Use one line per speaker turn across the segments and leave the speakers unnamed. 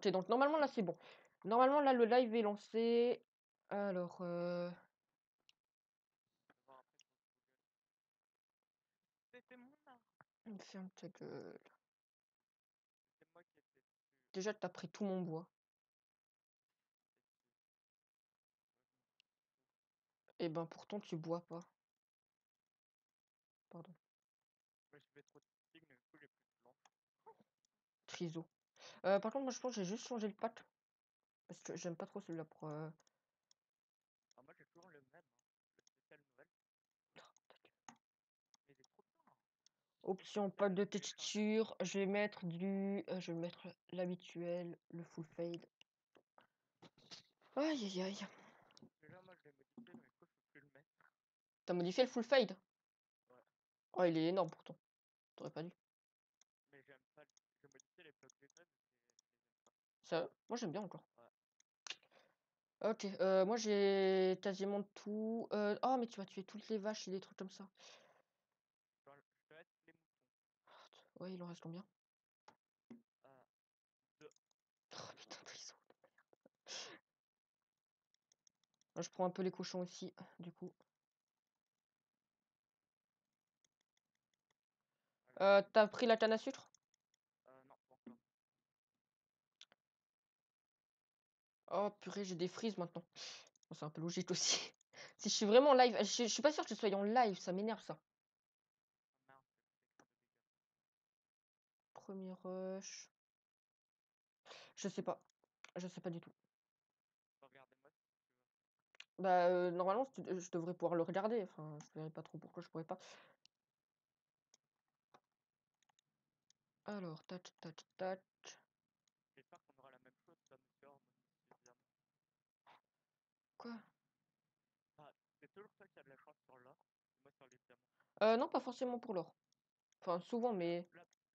Ok, donc normalement là c'est bon. Normalement là le live est lancé. Alors,
C'était mon art.
ferme ta gueule.
C'est moi qui ai fait.
Déjà t'as pris tout mon bois. Et ben pourtant tu bois pas. Pardon.
Ouais, je fais trop de sticks, mais du coup j'ai plus de planches.
Triso. Par contre moi je pense que j'ai juste changé le pack. Parce que j'aime pas trop celui-là pour...
Ah, moi j'ai toujours le même, hein. Le spécial Noël. Mais il est trop bien.
Option pack de texture. Je vais mettre du... je vais mettre l'habituel, le full fade. Aïe aïe aïe.
Déjà moi je l'ai modifié, mais du coup je peux plus le mettre.
T'as modifié le full fade?
Ouais.
Oh il est énorme pourtant. T'aurais pas dû.
Mais j'aime pas. J'ai modifié les blocs d'état, mais je les aime
Sérieux? Moi j'aime bien encore.
pas. Ouais.
Ok, moi j'ai quasiment tout. Oh mais tu vas tuer toutes les vaches et des trucs comme ça.
Je te laisse les moutons.
Ouais, il en reste combien?
Ah, 2.
Oh putain, Trisot. Moi, je prends un peu les cochons aussi, du coup. T'as pris la canne à sucre?
Non, pas encore.
Oh purée, j'ai des frises maintenant. Bon, c'est un peu logique aussi. Si je suis vraiment en live, je suis pas sûr que je sois en live, ça m'énerve ça.
Ah, merde, j'ai fait trop de dégâts.
Premier rush. Je sais pas. Je sais pas du tout.
Regardez-moi si tu veux.
Bah, normalement, je devrais pouvoir le regarder. Enfin, je verrai pas trop pourquoi je pourrais pas. Alors, tac, tac, tac.
J'espère qu'on aura la même chose, toi, monsieur Orme, monsieur Diamant.
Quoi?
Ah, c'est toujours toi qui as de la chance sur l'or, et moi sur les diamants.
Non, pas forcément pour l'or. Enfin, souvent, mais...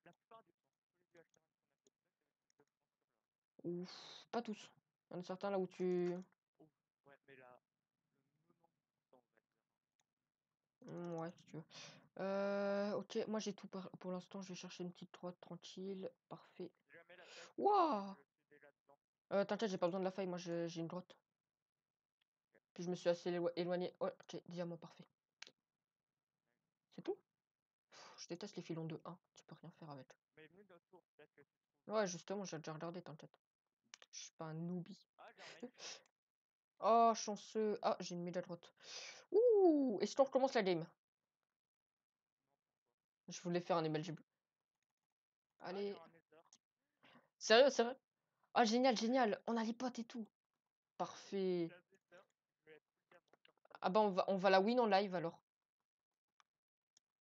La plupart du temps, tous les vieux acheteurs qui ont fait ça, c'est avec plus de chance sur l'or.
Ouf, pas tous. Il y en a certains là où tu...
Ouf, ouais, mais là, le 90%, on va dire.
Ouais, si tu veux. Ok, moi j'ai tout pour l'instant. Je vais chercher une petite droite tranquille. Parfait.
Si jamais la taille,
Waouh!
je suis déjà dedans.
T'inquiète, j'ai pas besoin de la faille. Moi j'ai une droite.
Okay.
Puis je me suis assez éloigné. Ouais, ok, diamant parfait. C'est tout? Pff, je déteste les filons de 1. Tu peux rien faire avec.
Mais venu d'autour, peut-être que tu trouves.
Ouais, justement, j'ai déjà regardé, t'inquiète. Je suis pas un newbie.
Ah, j'ai un magnifique.
Oh, chanceux. Ah, j'ai une médaille droite. Ouh! Est-ce qu'on recommence la game? Je voulais faire un MLG bleu.
Ah, j'ai
Allez.
un nether.
Sérieux, sérieux? Ah, génial, génial. On a les potes et tout. Parfait.
J'ai un nether. Je vais être full diamant sur ça.
Ah bah on va la win en live alors.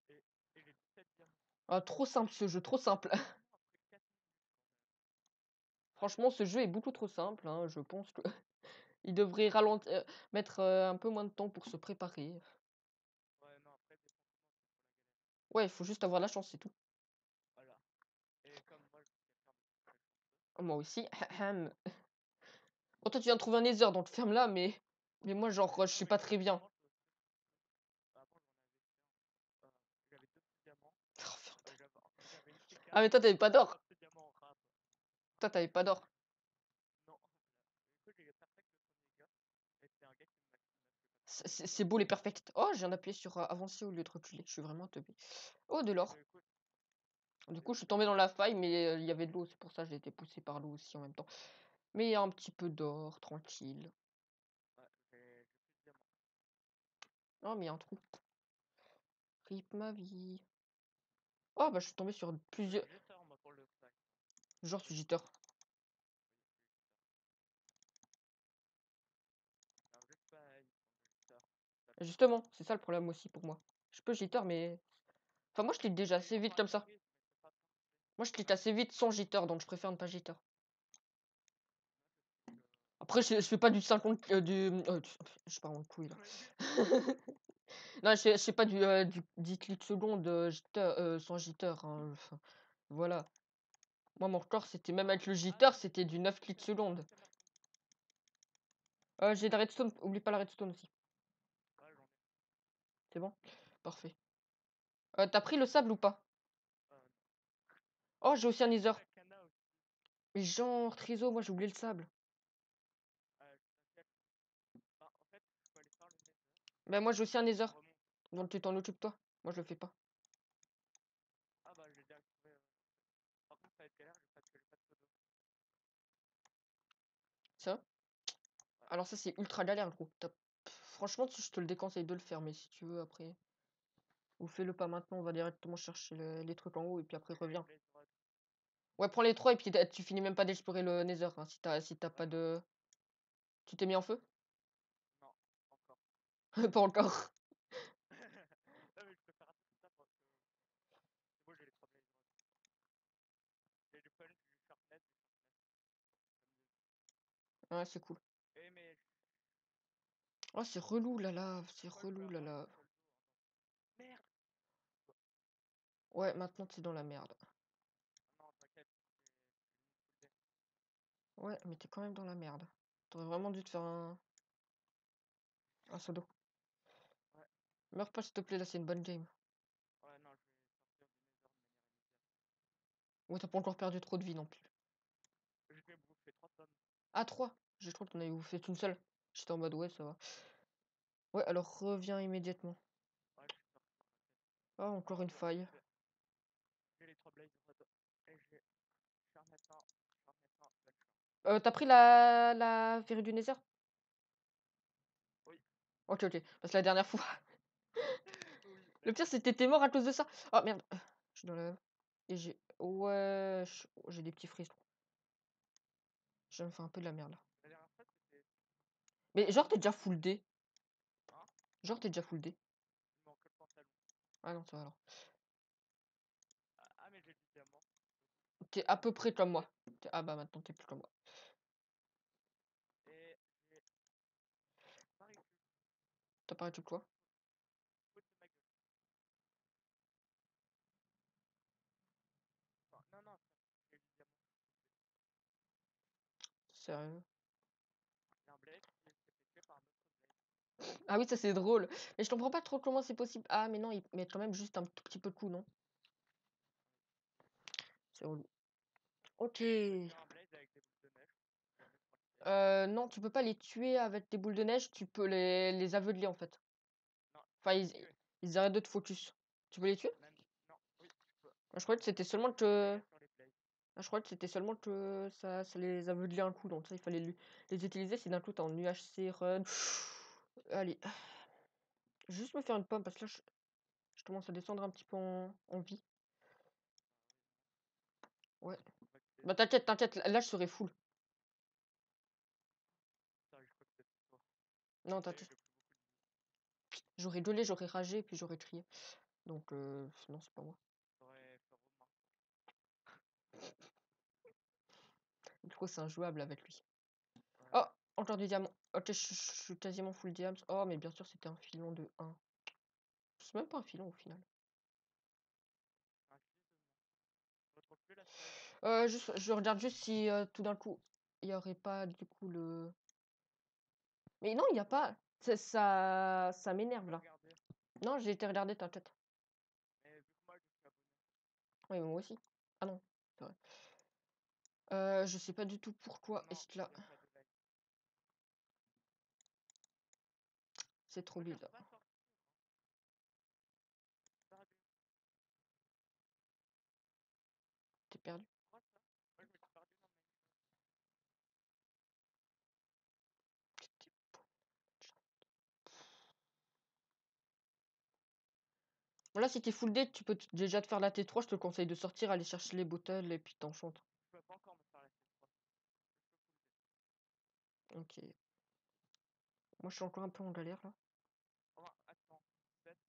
Et, et j'ai 17 diamants.
Ah, trop simple ce jeu, trop simple.
Après 4 minutes, quand même.
Franchement, ce jeu est beaucoup trop simple, hein. Je pense que il devrait ralentir, mettre un peu moins de temps pour se préparer.
Ouais, non, après, dépend comment c'est pour la galère.
Ouais, il faut juste avoir la chance, c'est tout.
Voilà. Et comme moi, je suis quelqu'un de très chanceux.
Moi aussi. Bon, toi, tu viens de trouver un nether, donc ferme-la, mais moi, genre, je
Non,
suis
mais
pas très bien.
avant, avant j'en avais fait un. J'avais 2 petits diamants.
Oh, ferme ta-
J'avais une
Ah,
pickaxe.
mais toi, t'avais pas
J'avais un
d'or.
petit diamant en rab.
Toi, t'avais pas d'or.
Non. Du coup, j'ai perfect le premier gars. Et c'était un gars qui m'a tué parce que j'avais
C'est
d'or.
beau les perfects. Oh, j'ai appuyé sur avancer au lieu de reculer. Je suis vraiment teubé. Oh, de l'or.
Mais écoute,
Du coup, je suis
c'est
tombé dans la faille, mais il y avait de l'eau. C'est pour ça que j'ai été poussé par l'eau aussi en même temps. Mais il y a un petit peu d'or, tranquille.
ouais, j'ai plus de diamants.
Oh, mais il y a un trou. Rip ma vie. Oh, bah, je suis tombé sur
Je
plusieurs.
suis juste moi pour le stack.
Genre, sur jitter.
Alors, juste pas une jitter.
Justement, c'est ça le problème aussi pour moi. Je peux jitter, mais. Enfin, moi, je clique déjà assez vite comme ça. Moi, je clique assez vite sans jitter, donc je préfère ne pas jitter. Après, je fais pas du 50. Je pars en couille là. Non, je fais pas du 10 clics secondes sans jitter, hein. Enfin, voilà. Moi, mon record, c'était même avec le jitter, c'était du 9 clics secondes. J'ai la redstone, oublie pas la redstone aussi.
Ouais, j'en ai.
C'est bon? Parfait. T'as pris le sable ou pas?
Euh,
Oh, j'ai aussi un nether.
la cana aussi.
Mais genre, Triso, moi j'ai oublié le sable.
T'inquiète. Bah, en fait, faut aller faire le nether.
Bah moi j'ai aussi un nether.
On remonte.
Donc tu t'en occupes toi. Moi je le fais pas.
Ah bah, j'ai déjà trouvé. Par contre, ça va être galère, parce que j'ai pas de pseudo.
Ça?
Ouais.
Alors ça c'est ultra galère gros. Franchement je te le déconseille de le faire, mais si tu veux après. Ou fais-le pas maintenant, on va directement chercher les trucs en haut et puis après
J'ai les
reviens.
blaze rod.
Ouais, prends les trois et puis tu finis même pas d'explorer le nether hein, si t'as pas
Ouais, non,
de. Tu t'es mis en feu?
non, encore.
Pas encore.
Non, mais je peux faire un truc comme ça parce que c'est bon, j'ai les 3 blaze rod. J'ai du punch, du sharpness, du sharpness.
Ouais, c'est cool.
Eh, mais
Oh, c'est relou la lave, c'est
pourquoi je
relou
veux
la
avoir
lave.
qu'un seul dos en temps? Merde!
Ouais, maintenant t'es dans la merde.
Non, t'inquiète, j'ai mis full death.
Ouais, mais t'es quand même dans la merde. T'aurais vraiment dû te faire un pseudo.
Ouais,
Meurs pas s'il te plaît, là c'est une bonne game.
ouais, non, je vais sortir du nether de manière immédiate.
Ouais, t'as pas encore perdu trop de vie non plus.
Je vais bouffer 3 pommes.
Ah, 3. J'ai cru que t'en avais fait une seule. J'étais en mode ouais, ça va. Ouais, alors reviens immédiatement.
Ouais, je suis sorti, t'inquiète.
Ah, encore
Non,
une
je vais
faille.
bouffer. J'ai les 3 blaze rod. Et j'ai sharpness 1, sharpness 1, punch 1.
T'as pris la verrue du nether?
Oui.
Ok, ok. Parce que la dernière fois.
Oui,
Le pire,
merci.
c'est que t'étais mort à cause de ça. Oh merde. Je suis dans la. Et j'ai. Ouais. J'ai des petits frissons. Je me fais un peu de la merde là.
La dernière fois, c'était.
Mais genre, t'es déjà full D.
Hein?
Genre, t'es déjà full D.
Il me manque que le pantalon.
Ah non, ça va alors.
Ah, mais j'ai du diamant.
T'es à peu près comme moi. Ah bah maintenant, t'es plus comme moi.
Et j'ai pas réussi.
T'as parlé de quoi?
Foot de ma gueule. Enfin, non, non, j'ai du diamant.
Sérieux?
Il y a un blaze qui s'est fait tuer par un autre blaze.
Ah oui, ça c'est drôle. Mais je comprends pas trop comment c'est possible. Ah, mais non, il met quand même juste un tout petit peu de coup, non? C'est relou. Ok.
J'ai tué un blaze avec des boules de neige. Jamais je crois que c'est.
Non, tu peux pas les tuer avec des boules de neige, tu peux les aveugler en fait.
Non,
Enfin,
je peux les tuer.
ils arrêtent de te focus. Tu peux les tuer?
Même. Non, oui, je peux.
Je croyais que c'était seulement
Je peux
que.
tirer sur les blazes.
Je croyais que c'était seulement que ça les aveuglait un coup, donc ça il fallait les utiliser si d'un coup t'es en UHC run. Allez, je vais juste me faire une pomme parce que là je commence à descendre un petit peu en vie. Ouais.
Je crois que c'est.
Bah t'inquiète, t'inquiète, là je serai full.
Putain, je crois que c'est toi.
Non,
J'ai
t'inquiète.
plus beaucoup de vie.
J'aurais gueulé, j'aurais ragé, puis j'aurais crié. Donc non, c'est pas moi.
J'aurais fait Romain.
Du coup, c'est injouable avec lui.
Ouais.
Oh, encore du diamant. Ok, je suis quasiment full diams. Oh, mais bien sûr, c'était un filon de 1. C'est même pas un filon au final.
Un fils de moi. Je retrouve plus la slime.
Je regarde juste si tout d'un coup, il y aurait pas du coup le. Mais non, il n'y a pas. Ça
Tu
m'énerve
peux
là.
regarder.
Non, j'ai été regarder, t'inquiète.
Mais vu que moi, je suis abonné.
Oui, mais moi aussi. Ah non, c'est vrai. Je sais pas du tout pourquoi
Non,
est-ce que là.
il n'y a pas de like.
C'est trop
Moi, j'arrive
bizarre.
pas à sortir. Perdu.
T'es perdu.
Quoi ça? Moi, je me suis perdu dans Minecraft.
Bon, là, si t'es full dead, tu peux déjà te faire la T3. Je te conseille de sortir, aller chercher les bottles et puis t'enchantes.
Je peux pas encore me faire la C3. Je peux full
Ok. Moi, je suis encore un peu en galère là.
Enfin, attends. Peut-être.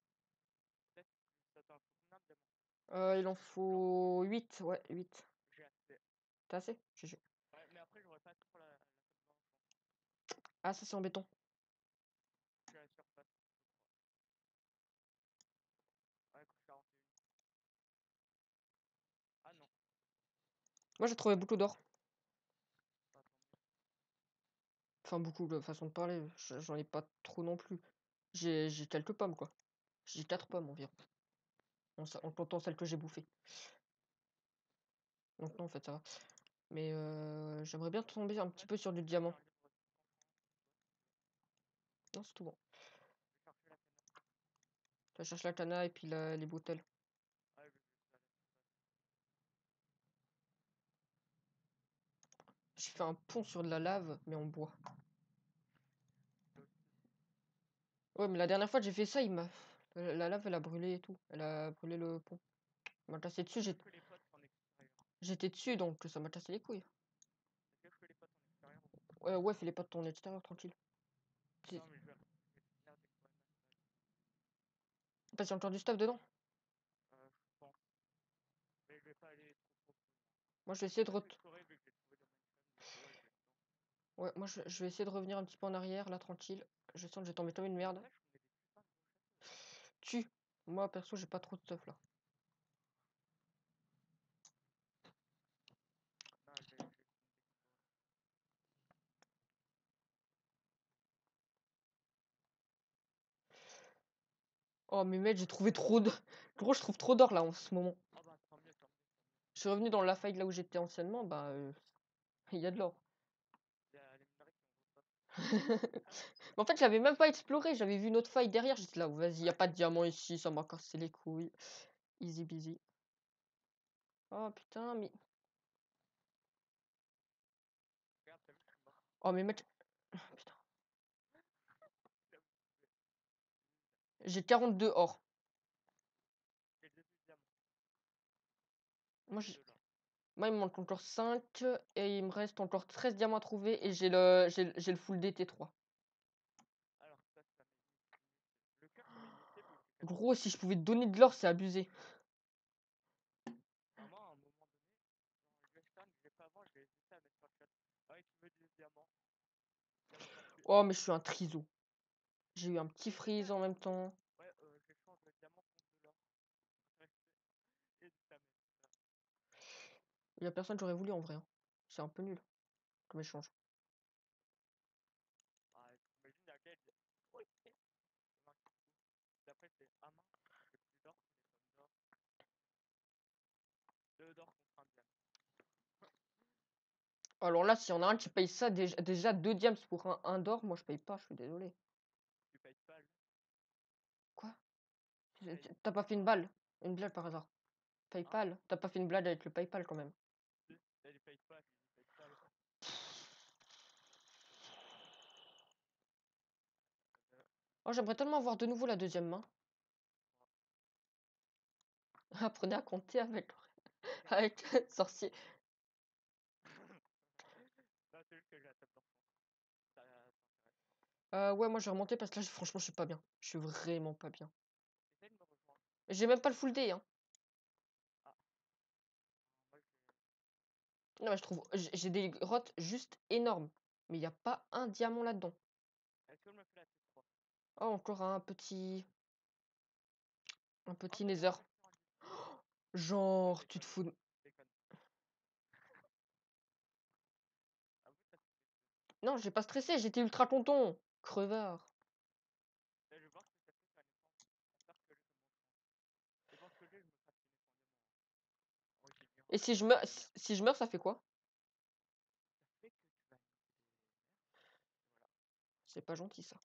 Peut-être. Attends, faut combien de diamants?
Il en
J'en
faut 8. Ouais, 8.
J'ai assez.
T'as assez? GG.
Ouais, mais après, j'aurais pas assez pour la table blanche.
Ah, ça, c'est embêtant.
Je suis à la surface, je crois. Ouais, couche 41. Ah non.
Moi, j'ai trouvé beaucoup d'or.
Pas tant mieux.
Enfin, beaucoup de façon de parler. J'en ai pas trop non plus. J'ai quelques pommes, quoi. J'ai 4 pommes environ. En comptant celles que j'ai bouffées. Donc, non, en fait, ça va. Mais j'aimerais bien tomber un petit peu sur du diamant. Non, c'est tout bon. Je cherche la cana et puis les bouteilles. Je fais un pont sur de la lave, mais en bois. Ouais, mais la dernière fois que j'ai fait ça, la lave, elle a brûlé et tout. Elle a brûlé le pont. Elle m'a cassé dessus, j'étais dessus, donc ça m'a cassé les couilles. Ouais, ouais, fais les pas de ton extérieur, tranquille. T'as si encore du stuff dedans? Moi, je vais essayer de Ouais, moi, je vais essayer de revenir un petit peu en arrière, là, tranquille. Je sens que j'ai tombé comme une merde. Moi, perso, j'ai pas trop de stuff, là. Oh, mais mec, j'ai trouvé trop de... Gros, je trouve trop d'or, là, en ce moment. Je suis revenu dans la faille là où j'étais anciennement, bah, il y a de l'or. Mais en fait, j'avais même pas exploré, j'avais vu une autre faille derrière, j'étais là, vas-y, y a pas de diamant ici, ça m'a cassé les couilles. Easy busy. Oh putain, mais... Oh, mais mec... Putain. J'ai 42 or. Moi, il me manque encore 5 et il me reste encore 13 diamants à trouver et j'ai le full DT3. Gros, si je pouvais te donner de l'or, c'est abusé. Oh, mais je suis un triso. J'ai eu un petit freeze en même temps. Il y a personne que j'aurais voulu en vrai, hein. C'est un peu nul comme échange. Alors là, s'il y en a un qui paye ça, déjà 2 diams pour un d'or, moi je paye pas, je suis désolé. Quoi? T'as pas fait une balle? Une blague par hasard? PayPal? T'as pas fait une blague avec le PayPal quand même? Oh, j'aimerais tellement avoir de nouveau la deuxième main. Apprenez à compter avec sorcier. Ouais, moi je vais remonter parce que là, franchement, je suis pas bien. Je suis vraiment pas bien. J'ai même pas le full day, hein. Non, mais je trouve, j'ai des grottes juste énormes. Mais il n'y a pas un diamant là-dedans. Oh, encore un petit nether. Genre, tu te fous de... Non, j'ai pas stressé, j'étais ultra content. Crevard. Et si je meurs, ça fait quoi? C'est pas gentil, ça.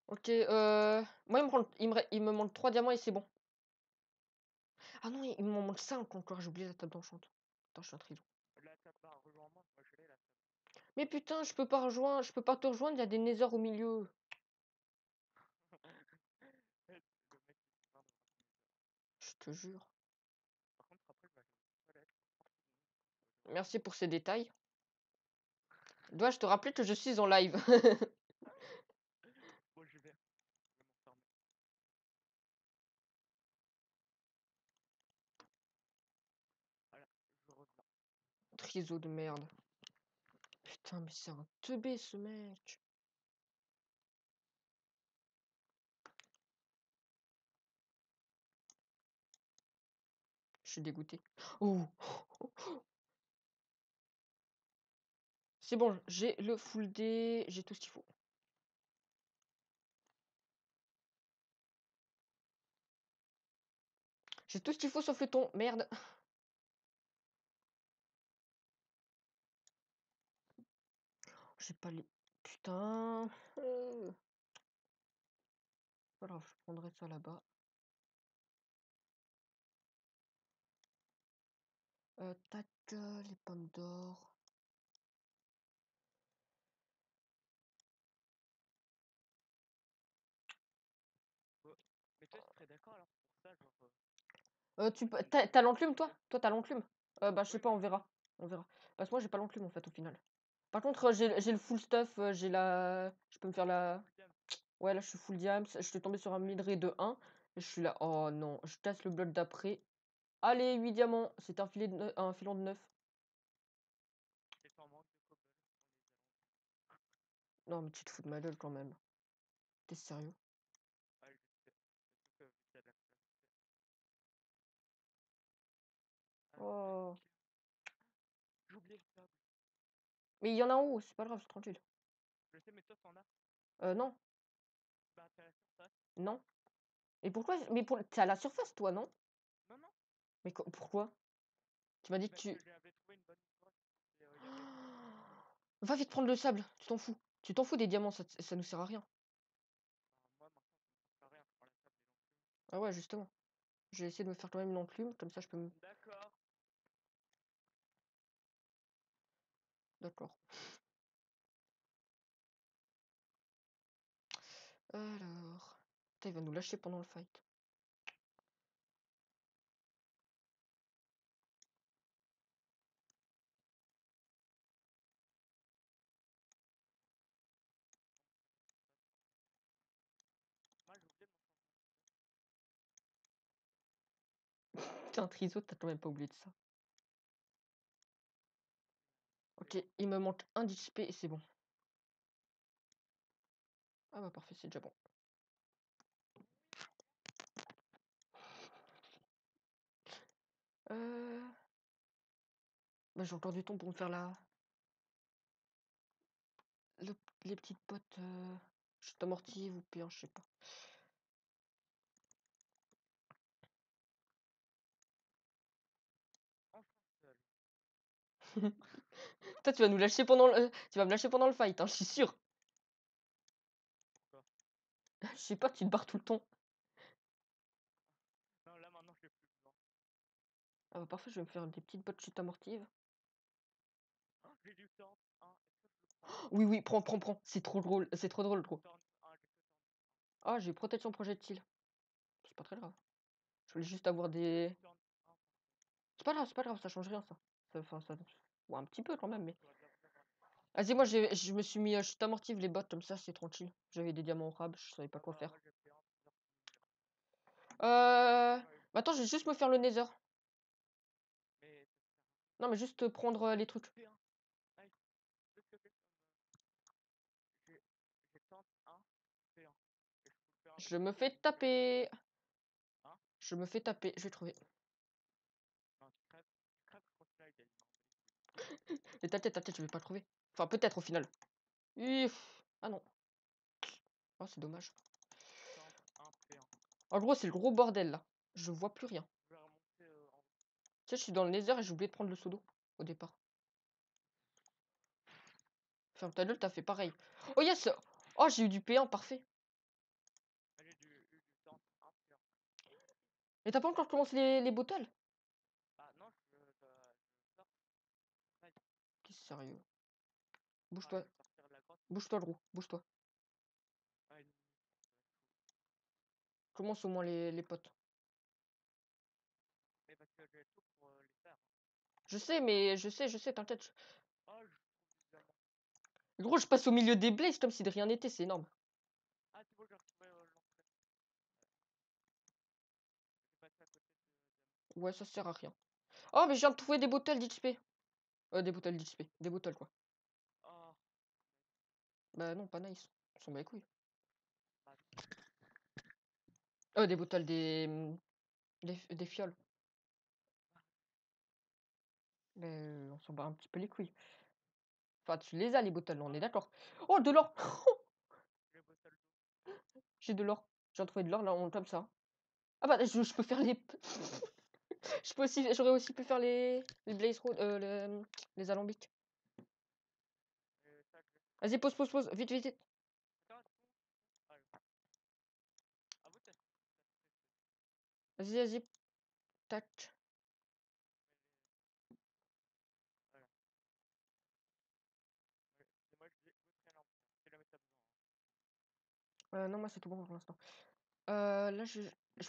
Ok, moi, il me manque 3 diamants et c'est bon. Ah non, il m'en manque 5 encore, j'ai oublié la table d'enchante. Putain, je suis un trison. Mais putain, je peux pas te rejoindre, il y a des nether au milieu. Je te jure. Merci pour ces détails. Dois-je te rappeler que je suis en live? Triso de merde. Putain, mais c'est un teubé ce mec. Je suis dégoûté. Oh. C'est bon, j'ai le full day, j'ai tout ce qu'il faut. J'ai tout ce qu'il faut sauf le ton. Merde. J'ai pas les... Putain. Pas grave, je prendrai ça là-bas. Tac, les pommes d'or.
Mais toi, tu serais d'accord alors pour ça, genre.
T'as l'enclume, toi? Toi, t'as l'enclume? Bah, je sais
Oui,
pas,
oui,
on verra. On verra. Parce que moi, j'ai pas l'enclume, en fait, au final. Par contre, j'ai le full stuff, j'ai la... Je peux me faire la...
deuxième.
Ouais, là, je suis full diams. Je suis tombé sur un minerai de 1. Et je suis là. Oh non, je casse le bloc d'après. Allez, 8 diamants. C'est un filet de un filon de 9.
Et sans manque de cobble.
Non, mais tu te fous de ma gueule quand même. T'es sérieux?
Ah, je sais. Surtout que vu qu'il y a de la place. Ah,
Oh.
j'ai oublié le sable.
Mais il y en a en haut, c'est pas grave, c'est tranquille.
Je sais, mais toi, t'en as.
Non,
Bah, t'es à la surface.
non. Et pourquoi? Mais t'es à la surface, toi, non?
Non, non.
Mais pourquoi? Tu m'as dit que
Parce
tu...
que j'avais trouvé une bonne grotte. Et il y avait du sable.
Va vite prendre le sable, tu t'en fous. Tu t'en fous des diamants, ça nous sert à rien.
Moi, maintenant, ça me sert à rien. Je prends la sable et l'enclume.
Ah ouais, justement. Je vais essayer de me faire quand même une enclume, comme ça je peux me...
D'accord.
D'accord. Alors... Putain, il va nous lâcher pendant le fight.
Moi, j'ai oublié
Putain, Triso, t'as quand même pas oublié de ça. Ok, il me manque un d'XP et c'est bon. Ah bah parfait, c'est déjà bon. Bah j'ai encore du temps pour me faire les petites potes chute amortive ou pire, je sais pas.
enfin seul.
Toi, tu vas nous lâcher pendant le... Tu vas me lâcher pendant le fight, hein, je suis sûr.
Pourquoi?
Je sais pas, tu te barres tout le temps.
Non, là, maintenant, j'ai plus besoin.
Ah bah parfait, je vais me faire des petites bottes chute amortive.
Oh, j'ai du temps. Hein. Est-ce que je le prends?
Oui, oui, prends. C'est trop drôle, gros.
Turn 1, j'ai que turn.
Ah, j'ai protection projectile. C'est pas très grave. Je voulais juste avoir
J'ai
des...
que turn 1.
C'est pas grave, ça change rien, ça. Enfin, ça... Ouais, un petit peu quand
Non,
même, mais...
tu vas bien vous avoir.
Vas-y, moi, je me suis mis chute amortive, les bottes, comme ça, c'est tranquille. J'avais des diamants rares, je savais pas
Ah
quoi
bah,
faire.
moi, j'ai fait un plusieurs cumul.
Euh...
Ouais,
Attends, je vais juste me faire le nether.
mais ça sert
Non, mais juste prendre les trucs.
à rien. Nice. Qu'est-ce que c'est J'ai j'ai turn 1, P1. Et je peux le faire avec
Je me
tout
fais
mon truc.
taper.
Hein?
Je me fais taper, je vais trouver.
Non, tu crèves. Tu crèves, je continue avec elle.
Et ta tête, je vais pas trouver. Enfin, peut-être au final. Ah non. Oh, c'est dommage.
Turn 1, P1.
En gros, c'est le gros bordel là. Je vois plus rien.
Je vais remonter en haut.
Tu sais, je suis dans le nether et j'ai oublié de prendre le pseudo au départ. Ferme ta gueule, t'as fait pareil. Oh yes! Oh, j'ai eu du P1, parfait.
J'ai eu du turn 1, P1.
Mais t'as pas encore commencé les bottles?
Ah non, je sors. Nice.
T'es sérieux?
Ah, je
Bouge-toi.
vais sortir de la grotte.
Bouge-toi, gros. Bouge-toi.
Ah, une minute.
Commence au moins les potes.
Mais parce que j'ai tout pour les faire.
Je sais, t'inquiète.
Oh, je trouve du diamant.
Gros, je passe au milieu des blazes comme si de rien n'était, c'est énorme.
Ah, c'est bon, j'ai retrouvé l'entrée. J'ai passé à côté de diamant.
Ouais, ça sert à rien. Oh, mais je viens de trouver des bottles d'XP. Des bottles d'XP. Des bottles, quoi.
Oh,
Bah non, pas nice. On s'en bat les couilles.
bah,
Des bottles, des fioles. Mais on s'en bat un petit peu les couilles. Enfin, tu les as, les bottles, on est d'accord. Oh, de l'or!
j'ai bossé le dos.
J'ai de l'or. J'ai trouvé de l'or, là, comme ça. Ah bah, je peux faire les... je peux aussi... J'aurais aussi pu faire les Blaze Road... les alambics.
Ça,
Vas-y, pause, pause, pause. Vite, vite, vite.
attends, ah, à vous,
Vas-y, vas-y. Tac.
voilà. C'est moi, je dis, vous, très lent. C'est la méthode.
Non, moi, c'est tout bon pour l'instant. Là, je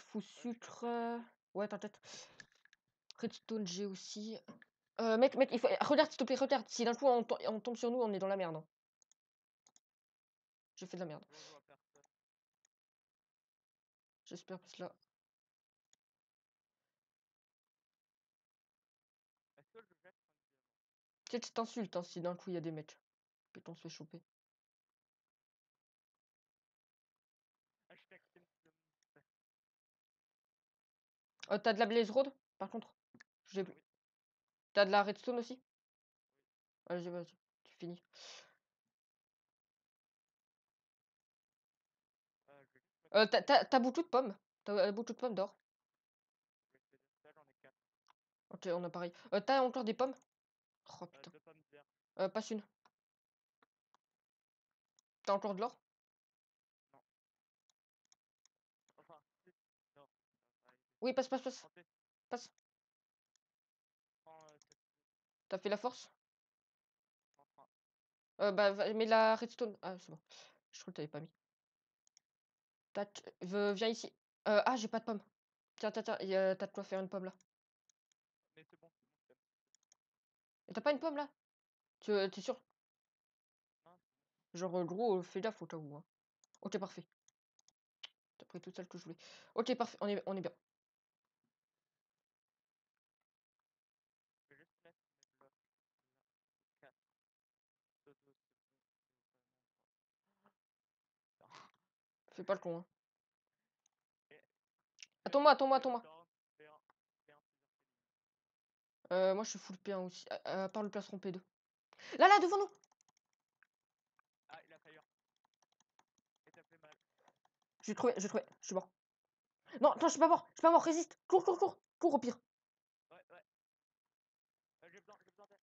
fous sucre... Ouais, t'inquiète. Redstone, j'ai aussi... mec, il faut... Regarde, s'il te plaît, regarde. Si d'un coup, on tombe sur nous, on est dans la merde. Hein. J'ai fait de la merde.
Je vois personne.
J'espère, parce que là...
Est-ce que je jette un diamant?
Tu t'insultes, hein, si d'un coup, il y a des mecs. Peut-on se fait choper.
Hashtag Team Diamond.
T'as de la Blaze Road, par contre? J'ai...
Oui.
T'as de la Redstone aussi? Vas-y, vas-y. Tu finis.
Je vais juste mettre
T'as beaucoup de pommes? T'as beaucoup de pommes d'or?
je vais essayer de ça, j'en ai 4.
Ok, on a pareil. T'as encore des pommes? Oh putain.
2 pommes vertes.
Passe une. T'as encore de l'or?
Non. Enfin, si. Non. Ça va aider.
Oui, passe, passe, passe.
Santé.
Passe.
Prends
T'as fait la force?
enfin.
Bah, mets la redstone. Ah, c'est bon. Je crois que t'avais pas mis. Tac. Viens ici. Ah, j'ai pas de pommes. Tiens, tiens, tiens. T'as de quoi faire une pomme là.
Mais c'est bon, c'est bon.
Et t'as pas une pomme là? T'es sûr?
Non,
Genre, gros, fais gaffe au cas où. Hein. Ok, parfait. T'as pris tout celle que je voulais. Ok, parfait. On est bien.
je vais juste mettre mes blocs. Là. 4. 2, 2, c'est bon.
Fais pas le con. Hein.
Et
Attends-moi, attends-moi, attends-moi.
P1, P1,
Moi, je suis full P1 aussi. À part le plastron P2. Là, là, devant nous!
Ah, il a failli. Et t'as fait mal.
J'ai trouvé, j'ai trouvé. Je suis mort. Non, non, je suis pas mort. Je suis pas mort. Résiste. Cours, cours, cours. Cours au pire.
Ouais, ouais. J'ai besoin d'aide.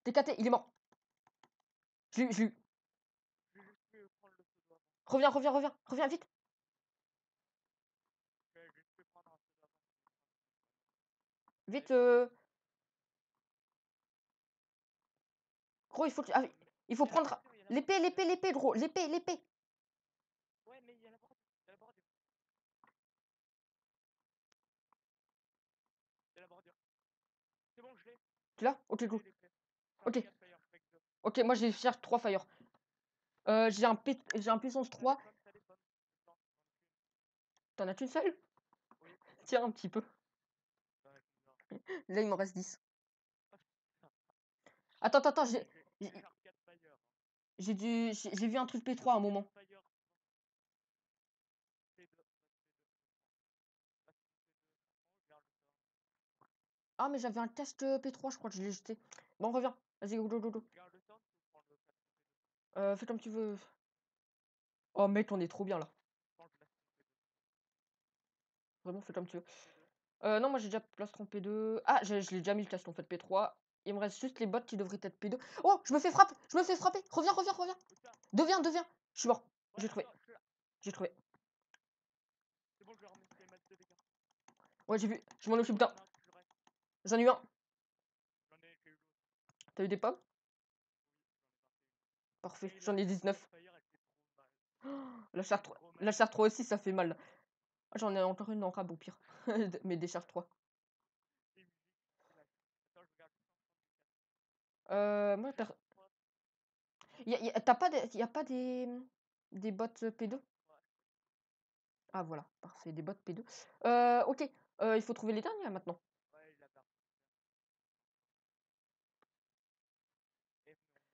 T'es caté, il est mort. Je l'ai eu.
Je vais juste me prendre le pseudo avant.
Reviens, reviens, reviens. Reviens vite.
Je vais juste me prendre un pseudo avant.
Vite.
Allez,
Gros, ah, il faut
il y a la
prendre
bordure, il y a la
l'épée,
bordure.
l'épée, l'épée, gros. L'épée, l'épée.
Ouais, mais il y a la bordure. Il y a la bordure. Il y a la bordure. C'est bon, je l'ai.
Tu l'as? Ok,
Je
go.
l'ai, l'épée.
Ok.
4 fire, je fais que 2.
Ok, moi, j'ai cherché 3 fire. J'ai un puissance 3.
T'as des pommes. Non,
T'en as qu'une seule?
oui.
Tiens, un petit peu.
Ouais, non.
Là, il m'en reste 10.
Ah, putain.
Attends, attends, attends.
J'ai genre 4 fire.
J'ai vu un truc P3 à un moment.
Fire. P2. P2. Ah, c'est P2. Je garde ça.
Ah, mais j'avais un test P3, je crois que je l'ai jeté. Bon, reviens. Vas-y, go, go, go, go.
Je garde le sound ou je prends le 4 P2?
Fais comme tu veux. Oh, mec, on est trop bien là.
Je prends le plastron P2.
Vraiment, fais comme tu veux.
P2.
Non, moi j'ai déjà plastron P2. Ah, je l'ai déjà mis le test en fait P3. Il me reste juste les bots qui devraient être P2. Oh, je me fais frapper! Je me fais frapper! Reviens, reviens, reviens!
Où ça?
Deviens, deviens! Je suis mort.
Ouais,
J'ai trouvé.
attends, je suis là.
J'ai trouvé.
C'est bon, je vais remonter max de dégâts.
Ouais, j'ai vu. Je m'en occupe
Ouais,
d'un.
y'en a un qui reste.
J'en ai eu un.
J'en ai eu l'autre.
T'as eu des pommes?
Oui, j'en ai 21.
Parfait.
Et
J'en ai
la
19.
fire, elle fait trop mal.
La char 3.
Trop mal.
La char 3 aussi, ça fait mal. Ah, j'en ai encore une en rab au pire. Mais des chars 3.
Et musique, c'est la... Attends, je regarde juste en 34.
Moi,
Char 3.
t'as pas y a pas des bots P2?
Ouais,
Ah, voilà. Parfait. Des bots P2. Ok. Il faut trouver les derniers là maintenant.
ouais, il a perdu. Et on est dans la bulle.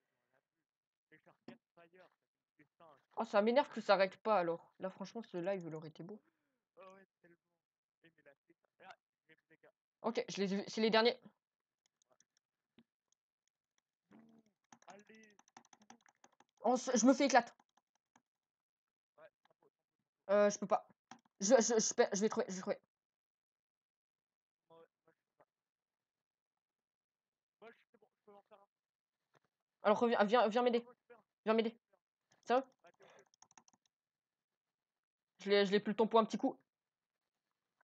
Et char 4 fire, ça fait 5.
Oh, ça m'énerve que ça arrête pas alors. Là, franchement, ce live, il aurait été beau.
Oh ouais, tellement. Et mais là, c'est ça. Là, j'ai plus de dégâts.
Ok, je les ai vus. C'est les derniers.
Allez.
Je me fais éclate.
Ouais, sans faute, sans faute, sans faute.
Je peux pas. Je vais trouver, je vais trouver.
Moi, je sais pas. Moi, c'est bon, je peux en faire un.
Alors reviens, viens
Ah,
m'aider.
moi, je fais un.
Viens m'aider. Sérieux?
Ah, ok.
Je l'ai plus le temps pour un petit coup.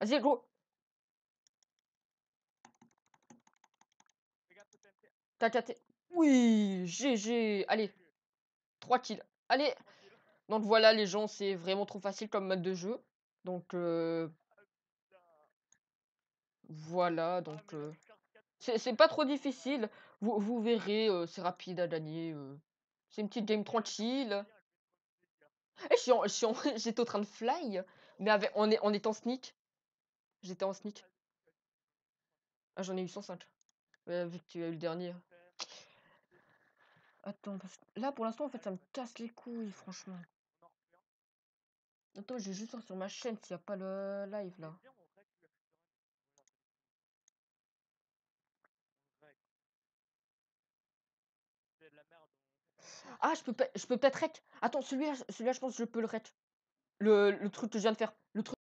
Vas-y, gros.
Regarde ce TNT.
T'as capté. Oui, GG. Allez,
GG.
3 kills. Allez.
Tranquille.
Donc voilà, les gens, c'est vraiment trop facile comme mode de jeu. Donc
Ah, putain.
voilà,
Ah,
donc
mais la Scar 4,
c'est pas trop difficile. Vous verrez, c'est rapide à gagner. C'est une petite game
et elle va me faire
tranquille.
plaisir, je vais trop me plaisir.
Eh, j'étais en train de fly, mais en étant sneak. J'étais en sneak.
Vas-y, vas-y.
Ah, j'en ai eu 105. Vu que tu as eu le dernier.
Fais. Vas-y.
Attends, parce que là, pour l'instant, en fait, ça
Allez,
me
vas-y.
casse les couilles, franchement.
On en refait un.
Attends, j'ai juste voir sur ma chaîne s'il n'y a pas le live,
Mais
là.
viens, on règle la future. Voilà, on règle. C'est de la merde.
Ah, je peux peut-être rec. Attends, celui-là, je pense que je peux le rec. Le truc que je viens de faire. Le truc